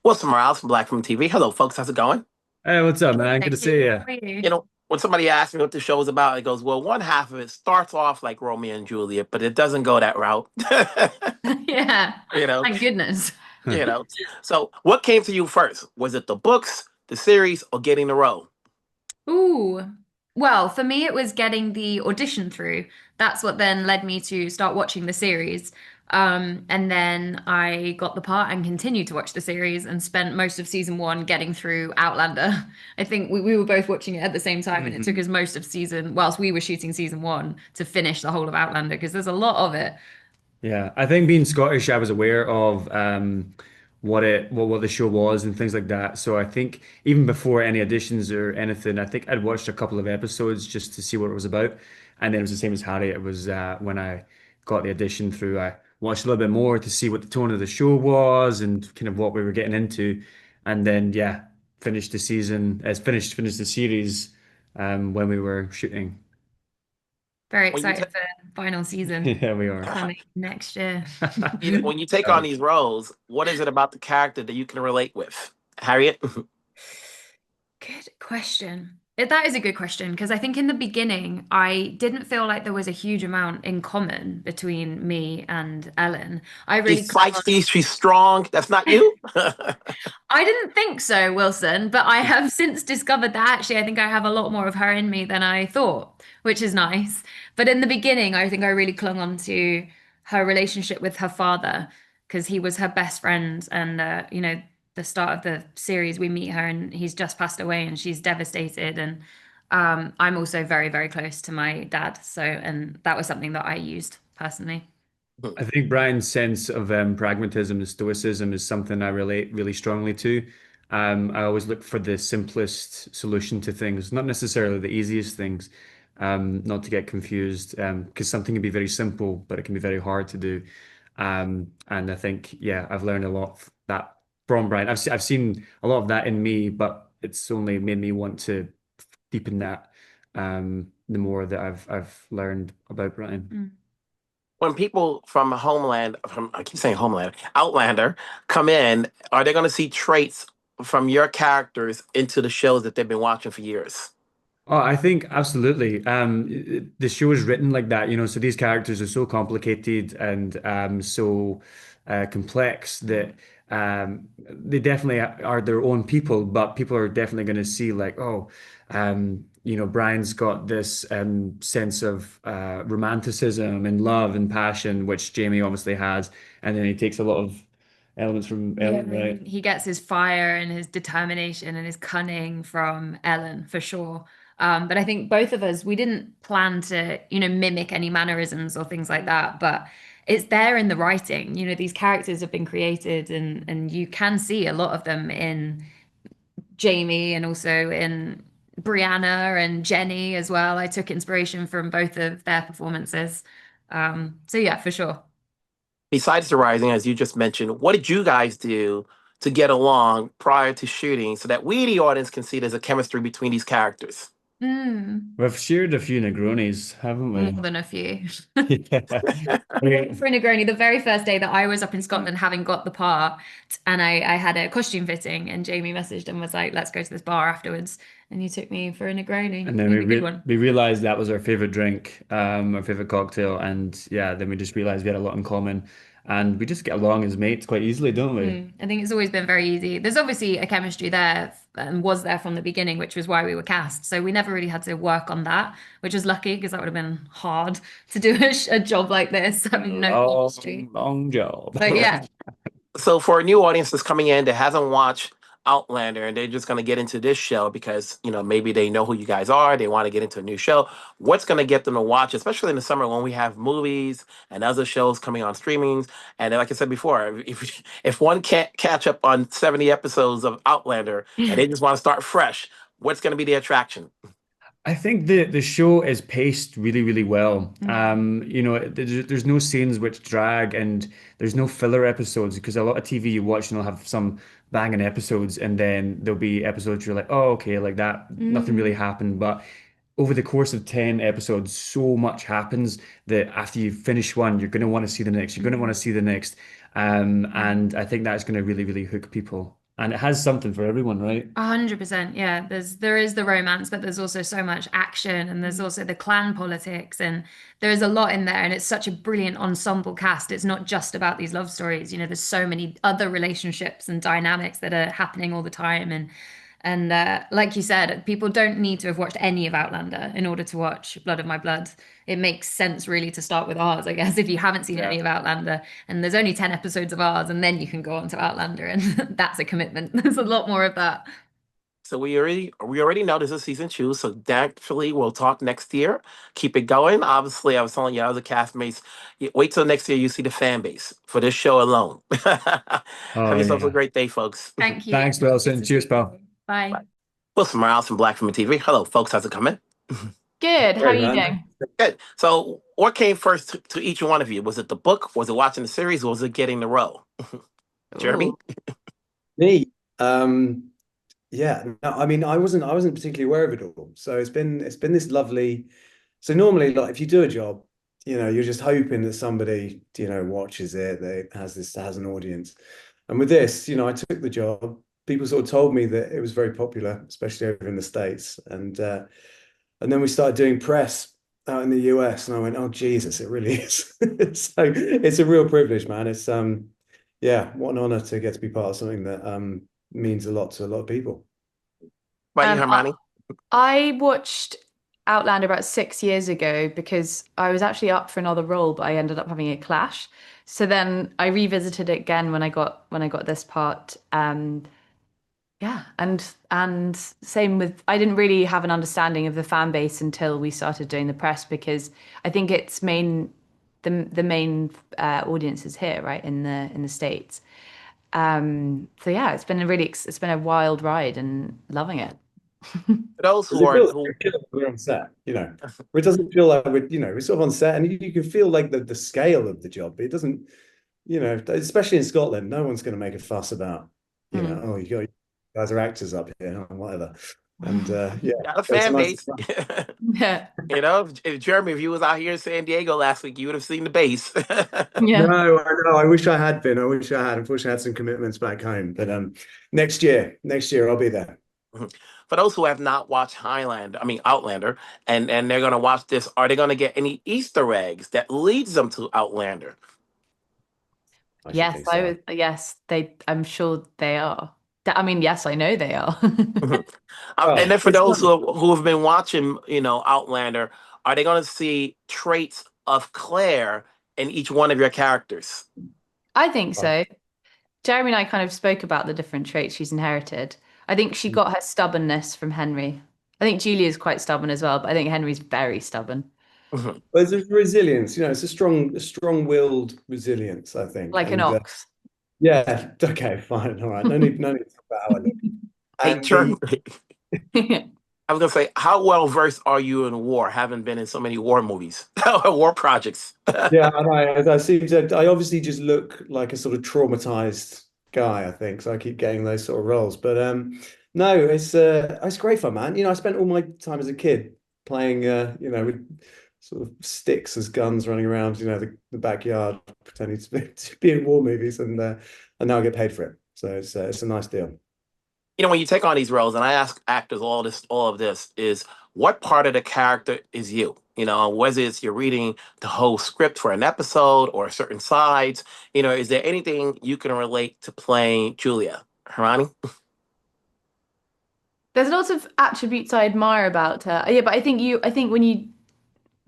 What's Morales from Black Film TV? Hello, folks. How's it going? Hey, what's up, Good, man? Good to thank you. see you. How are you? When somebody asks me what the show is about, it goes, well, one half of it starts off like Romeo and Juliet, but it doesn't go that route. Yeah, you know, thank goodness. you know. So, what came to you first? Was it the books, the series, or getting the role? Ooh. Well, for me, it was getting the audition through. That's what then led me to start watching the series. And then I got the part and continued to watch the series and spent most of season one getting through Outlander. I think we were both watching it at the same time, and it took Mhm. us most of whilst we were shooting season one, to finish the whole of Outlander because there's a lot of it. Yeah, I think being Scottish, I was aware of what the show was and things like that. So I think even before any auditions or anything, I think I'd watched a couple of episodes just to see what it was about. And then it was the same as Harry. It was when I got the audition through, I watched a little bit more to see what the tone of the show was and kind of what we were getting into. And then yeah, finished the season, finished the series when we were shooting. Very When you excited for the final season Yeah, we are. coming next year. when you take on Right. these roles, what is it about the character that you can relate with? Harriet? Good question. That is a good question because I think in the beginning I didn't feel like there was a huge amount in common between me and Ellen. I really She's clung on. feisty, she's strong. That's not you? I didn't think so, Wilson, but I have since discovered that actually I think I have a lot more of her in me than I thought, which is nice. But in the beginning, I think I really clung on to her relationship with her father because he was her best friend. And, the start of the series, we meet her and he's just passed away and she's devastated. And I'm also very, very close to my dad. So, and that was something that I used personally. I think Brian's sense of pragmatism and stoicism is something I relate really strongly to. I always look for the simplest solution to things, not necessarily the easiest things, not to get confused, because something can be very simple, but it can be very hard to do. And I think, yeah, I've learned a lot that from Brian. I've seen a lot of that in me, but it's only made me want to deepen that the more that I've learned about Brian. Mm. When people from Homeland, I keep saying Homeland, Outlander come in, are they going to see traits from your characters into the shows that they've been watching for years? Oh, I think absolutely. The show is written like that, so these characters are so complicated and so complex that they definitely are their own people, but people are definitely going to see like, oh, Brian's got this sense of romanticism and love and passion, which Jamie obviously has, and then he takes a lot of elements from Yeah, Ellen, I right? mean, he gets his fire and his determination and his cunning from Ellen for sure. But I think both of us, we didn't plan to, mimic any mannerisms or things like that, but it's there in the writing. These characters have been created and you can see a lot of them in Jamie and also in Brianna and Jenny as well. I took inspiration from both of their performances. So yeah, for sure. Besides the writing, as you just mentioned, what did you guys do to get along prior to shooting so that we, the audience, can see there's a chemistry between these characters? Mm. We've shared a few Negronis, haven't More we? than a few. Yeah. I For a mean, Negroni, the very first day that I was up in Scotland having got the part, and I had a costume fitting, and Jamie messaged and was like, "Let's go to this bar afterwards." And you took me for a Negroni. and then We we had a good re one. we realized that was our favorite drink, our favorite cocktail, and yeah, then we just realized we had a lot in common, and we just get along as mates quite easily, don't we? I think it's always been very easy. There's obviously a chemistry there and was there from the beginning, which was why we were cast. So we never really had to work on that, which was lucky because that would have been hard to do a job like this, having no Long, chemistry. long job. But yeah, So, for a new audience that's coming in that hasn't watched Outlander and they're just going to get into this show because, maybe they know who you guys are, they want to get into a new show, what's going to get them to watch, especially in the summer when we have movies and other shows coming on streamings? And like I said before, if one can't catch up on 70 episodes of Outlander and they just want to start fresh, what's going to be the attraction? I think the show is paced really, really well. Mm. There's no scenes which drag and there's no filler episodes because a lot of TV you watch and they'll have some banging episodes and then there'll be episodes you're like, oh, okay, like that, nothing really Mm. happened. But over the course of 10 episodes, so much happens that after you finish one, you're going to want to see the next, you're going to want to Mm. see the next. And I think that's going to really, really hook people. and it has something for everyone, right? 100%. Yeah. There is the romance, but there's also so much action and there's also the clan politics and there is a lot in there and it's such a brilliant ensemble cast. It's not just about these love stories. There's so many other relationships and dynamics that are happening all the time and like you said, people don't need to have watched any of Outlander in order to watch Blood of My Blood. It makes sense really to start with ours, I guess, if you haven't seen any of Outlander. And there's only 10 episodes of ours, and then you can go on to Outlander, and that's a commitment. There's a lot more of that. So we already know this is season 2. So naturally, we'll talk next year. Keep it going. Obviously, I was telling you, other castmates, wait till next year you see the fan base for this show alone. Have Oh yourselves a yeah. great day, folks. Thank you. Thanks, Wilson. Cheers, pal. Bye. Bye. Wilson Morales from Black Film TV. Hello, folks. How's it coming? Good. How are you doing? Good. So, what came first to each one of you? Was it the book? Was it watching the series? Or was it getting the role? Jeremy? Ooh. Me, yeah. No, I mean, I wasn't particularly aware of it all. So it's been this lovely. So normally, like if you do a job, you're just hoping that somebody, watches it, that has an audience. And with this, I took the job. People sort of told me that it was very popular, especially over in the States. And then we started doing press out in the US, and I went, oh Jesus, it really is. So it's a real privilege, man. It's yeah, what an honor to get to be part of something that means a lot to a lot of people. By you, Hermione? I watched Outlander about 6 years ago because I was actually up for another role, but I ended up having a clash. So then I revisited it again when I got this part. Yeah, and same with, I didn't really have an understanding of the fan base until we started doing the press, because I think the main audience is here, right, in the States. So yeah, it's been a wild ride and loving it. For those who we're on set, where it doesn't feel like we're sort of on set, and you can feel like the scale of the job. But it doesn't, especially in Scotland, no one's going to make a fuss about, oh, you guys are actors up here or whatever. And yeah, got a fan base. Yeah. If Jeremy, if you was out here in San Diego last week, you would have seen the base. Yeah. No, I know. I wish I had been. I wish I had. Unfortunately, I had some commitments back home. But next year I'll be there. For those who have not watched Outlander, and they're going to watch this, are they going to get any Easter eggs that leads them to Outlander? Yes, I'm sure they are. I mean, yes, I know they are. And then for those who have been watching, Outlander, are they going to see traits of Claire in each one of your characters? I think so. Jeremy and I kind of spoke about the different traits she's inherited. I think she got her stubbornness from Henry. I think Julia's quite stubborn as well, but I think Henry's very stubborn. But it's a resilience, it's a strong-willed resilience, I think. Like an ox. Yeah. Okay. Fine. All right. No need to talk about Hey, Jeremy. I was gonna say, how well versed are you in war, having been in so many war movies, war projects? Yeah, and I obviously just look like a sort of traumatized guy, I think. So I keep getting those sort of roles. But no, it's great fun, man. I spent all my time as a kid playing, with sort of sticks as guns, running around, the backyard, pretending to be in war movies, and now I get paid for it. So it's a nice deal. When you take on these roles, and I ask actors all of this, is what part of the character is you? Whether it's you're reading the whole script for an episode or certain sides, is there anything you can relate to playing Julia? Hermione? There's lots of attributes I admire about her. Yeah, but I think when you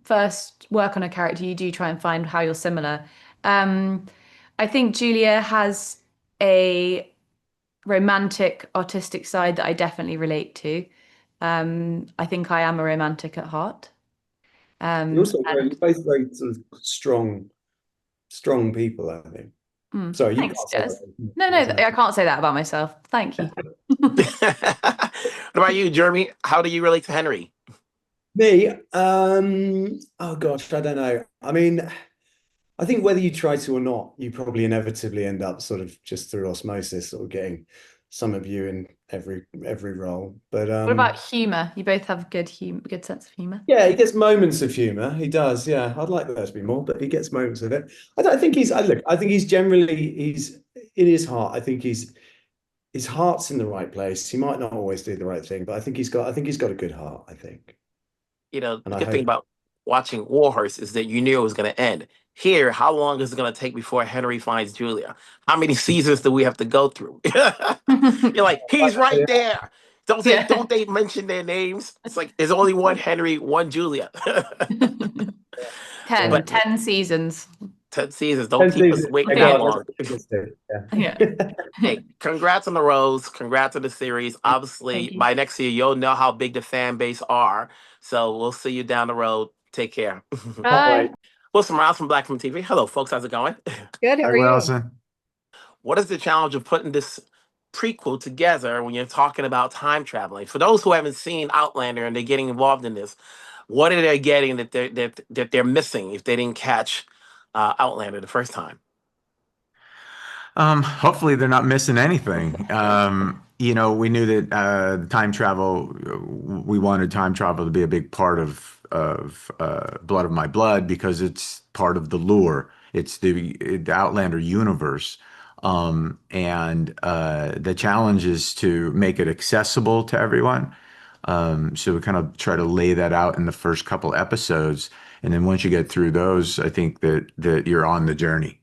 first work on a character, you do try and find how you're similar. I think Julia has a romantic, artistic side that I definitely relate to. I think I am a romantic at heart. You're also you're both very sort of strong people, I think. Sorry, thanks, Jess. No, I can't say that about myself. Thank you. What about you, Jeremy? How do you relate to Henry? Me? Oh gosh, I don't know. I mean, I think whether you try to or not, you probably inevitably end up sort of just through osmosis or getting some of you in every role. But what about humor? You both have good sense of humor. Yeah, he gets moments of humor. He does. Yeah, I'd like there to be more, but he gets moments of it. I think he's generally in his heart. I think he's his heart's in the right place. He might not always do the right thing, but I think he's got a good heart, I think. The And I good thing hope about watching Warhorse is that you knew it was going to end. Here, how long is it going to take before Henry finds Julia? How many seasons do we have to go through? You're like, he's right there. Yeah. Don't they mention their names? It's like there's only one Henry, one Julia. 10, But 10 seasons. 10 seasons. Don't 10 keep us seasons. waiting Yeah, that that's long. interesting. Yeah. Hey, congrats on the rose. Congrats on the series. Obviously, Thank you. by next year, you'll know how big the fan base are. So we'll see you down the road. Take care. Bye. Wilson Miles from Black Film TV. Hello, folks. How's it going? Good. How Hi, are you? Wilson. What is the challenge of putting this prequel together when you're talking about time traveling? For those who haven't seen Outlander and they're getting involved in this, what are they getting that they're missing if they didn't catch Outlander the first time? Hopefully they're not missing anything. We knew that time travel, we wanted time travel to be a big part of Blood of My Blood because it's part of the lure. It's the Outlander universe. And the challenge is to make it accessible to everyone. So we kind of try to lay that out in the first couple episodes. And then once you get through those, I think that you're on the journey.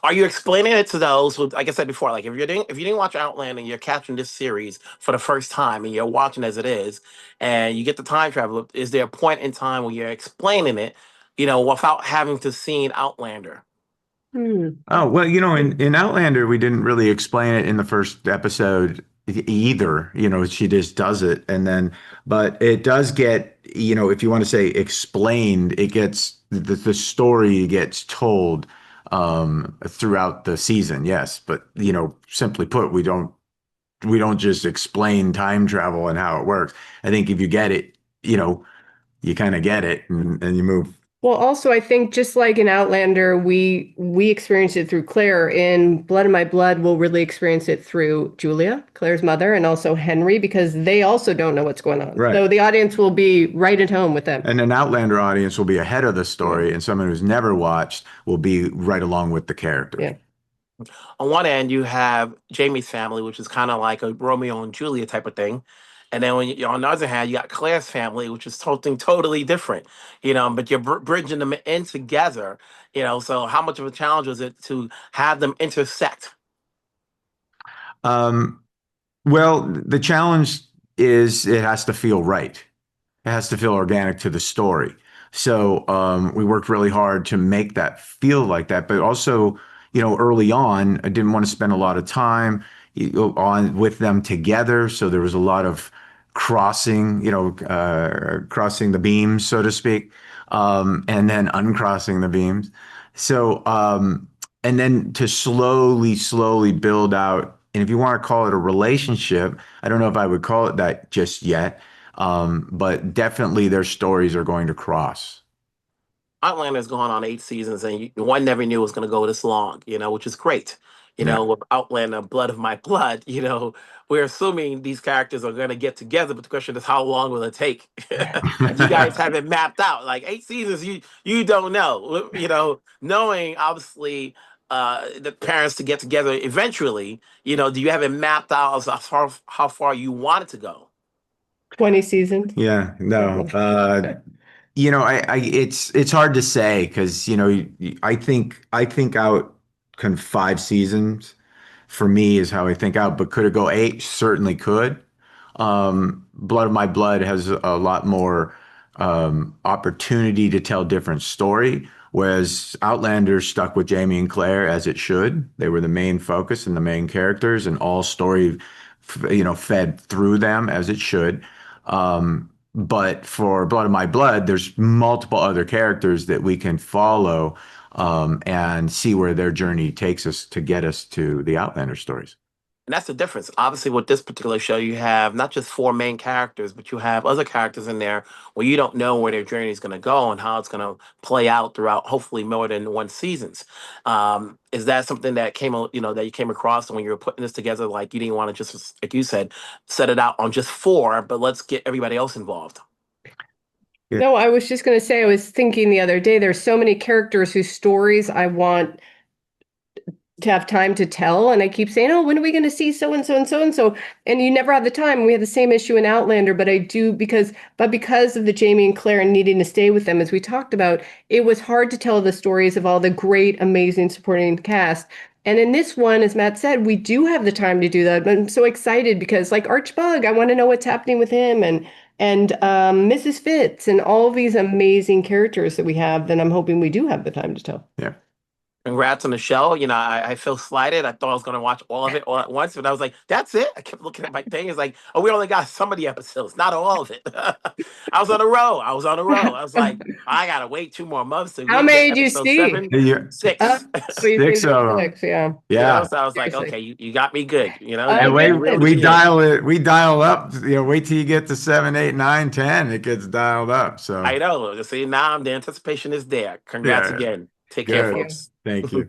Are you explaining it to those who, like I said before, like if you didn't watch Outlander and you're catching this series for the first time and you're watching as it is, and you get the time travel, is there a point in time where you're explaining it, without having to see Outlander? Oh, well, in Outlander, we didn't really explain it in the first episode either. She just does it. But it does get, if you want to say explained, it gets, the story gets told throughout the season. Yes. But, simply put, we don't just explain time travel and how it works. I think if you get it, you kind of get it and you move. Well, also, I think just like in Outlander, we experienced it through Claire. In Blood of My Blood, we'll really experience it through Julia, Claire's mother, and also Henry, because they also don't know what's going on. Right. So the audience will be right at home with them. And an Outlander audience will be ahead of the story, and someone who's never watched will be right along with the character. Yeah. On one end, you have Jamie's family, which is kind of like a Romeo and Juliet type of thing. And then on the other hand, you got Claire's family, which is something totally different, but you're bridging them in together, so how much of a challenge was it to have them intersect? Well, the challenge is it has to feel right. It has to feel organic to the story. So we worked really hard to make that feel like that. But also, early on, I didn't want to spend a lot of time with them together. So there was a lot of crossing the beams, so to speak, and then uncrossing the beams. So, and then to slowly build out. And if you want to call it a relationship, I don't know if I would call it that just yet. But definitely their stories are going to cross. Outlander's gone on 8 seasons, and one never knew it was going to go this long, which is great. Yeah. With Outlander, Blood of My Blood, we're assuming these characters are going to get together, but the question is, how long will it take? You guys have it mapped out. Like 8 seasons, you don't know. Knowing obviously the parents to get together eventually. Do you have it mapped out as how far you want it to go? 20 seasons. Yeah, no. It's hard to say because I think out kind of 5 seasons for me is how I think out. But could it go 8? Certainly could. Blood of My Blood has a lot more opportunity to tell different story, whereas Outlander stuck with Jamie and Claire as it should. They were the main focus and the main characters, and all story, fed through them as it should. But for Blood of My Blood, there's multiple other characters that we can follow and see where their journey takes us to get us to the Outlander stories. And that's the difference. Obviously, with this particular show, you have not just 4 main characters, but you have other characters in there where you don't know where their journey is going to go and how it's going to play out throughout, hopefully, more than 1 seasons. Is that something that that you came across when you were putting this together? Like you didn't want to just, like you said, set it out on just 4, but let's get everybody else involved. Yeah. No, I was just going to say, I was thinking the other day, there's so many characters whose stories I want to have time to tell. And I keep saying, oh, when are we going to see so and so and so and so? And you never have the time. We had the same issue in Outlander, but I do because of the Jamie and Claire and needing to stay with them, as we talked about, it was hard to tell the stories of all the great, amazing supporting cast. And in this one, as Matt said, we do have the time to do that. But I'm so excited because, like Archbug, I want to know what's happening with him, and Mrs. Fitz, and all these amazing characters that we have. Then I'm hoping we do have the time to tell. Yeah. Congrats on the show. You know, I feel slighted. I thought I was going to watch all of it all at once, but I was like, that's it. I kept looking at my thing. It's like, oh, we only got some of the episodes, not all of it. I was on a row. I was like, I got to wait 2 more months to How get many did you episode see? 7. Yeah. 6. So you Six think of 'em. 6, yeah. Yeah. So I was like, Seriously. okay, you got me good. You know, And Okay. we did. dial up, wait till you get to 7, 8, 9, 10, it gets dialed up. So I know. See, now the anticipation is there. Congrats Yeah. again. Take care, Good. folks. Thank you.